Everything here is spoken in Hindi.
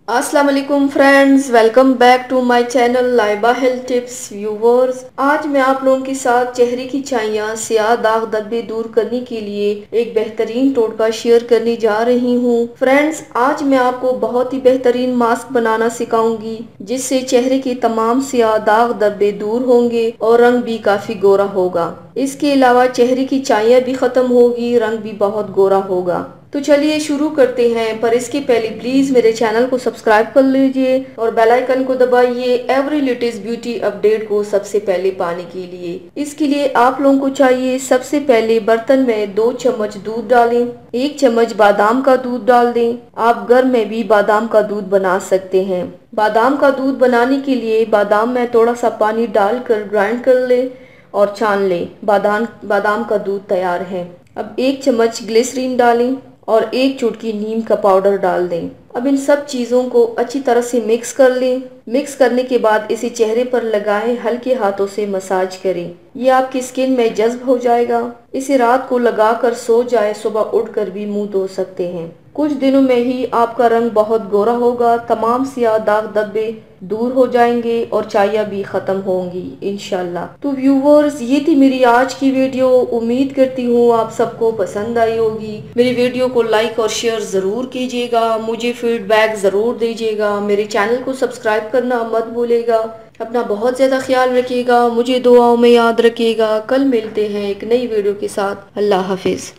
अस्सलाम वालेकुम friends, welcome back to my channel Laiba health tips viewers. आज मैं आप लोगों के साथ चेहरे की छाइयाँ, स्याह, दाग धब्बे दूर करने के लिए एक बेहतरीन टोटका शेयर करने जा रही हूँ। फ्रेंड्स, आज मैं आपको बहुत ही बेहतरीन मास्क बनाना सिखाऊंगी जिससे चेहरे के तमाम स्याह, दाग धब्बे दूर होंगे और रंग भी काफी गोरा होगा। इसके अलावा चेहरे की छाइयाँ भी खत्म होगी, रंग भी बहुत गोरा होगा। तो चलिए शुरू करते हैं, पर इसके पहले प्लीज मेरे चैनल को सब्सक्राइब कर लीजिए और बेल आइकन को दबाइए एवरी लेटेस्ट ब्यूटी अपडेट को सबसे पहले पाने के लिए। इसके लिए आप लोगों को चाहिए, सबसे पहले बर्तन में 2 चम्मच दूध डालें, 1 चम्मच बादाम का दूध डाल दें। आप घर में भी बादाम का दूध बना सकते हैं। बादाम का दूध बनाने के लिए बादाम में थोड़ा सा पानी डालकर ग्राइंड कर ले और छान ले। बादाम का दूध तैयार है। अब 1 चम्मच ग्लिसरीन डालें और 1 चुटकी नीम का पाउडर डाल दें। अब इन सब चीज़ों को अच्छी तरह से मिक्स कर लें। मिक्स करने के बाद इसे चेहरे पर लगाएं, हल्के हाथों से मसाज करें। ये आपकी स्किन में जज्ब हो जाएगा। इसे रात को लगाकर सो जाए, सुबह उठकर भी मुंह धो सकते हैं। कुछ दिनों में ही आपका रंग बहुत गोरा होगा, तमाम स्याह, दाग धब्बे दूर हो जाएंगे और छाइयाँ भी खत्म होंगी इंशाल्लाह। तो व्यूवर्स, ये थी मेरी आज की वीडियो। उम्मीद करती हूँ आप सबको पसंद आई होगी। मेरी वीडियो को लाइक और शेयर जरूर कीजिएगा, मुझे फीडबैक जरूर दीजिएगा। मेरे चैनल को सब्सक्राइब करना मत भूलिएगा। अपना बहुत ज्यादा ख्याल रखिएगा, मुझे दुआओं में याद रखिएगा। कल मिलते हैं एक नई वीडियो के साथ। अल्लाह हाफिज।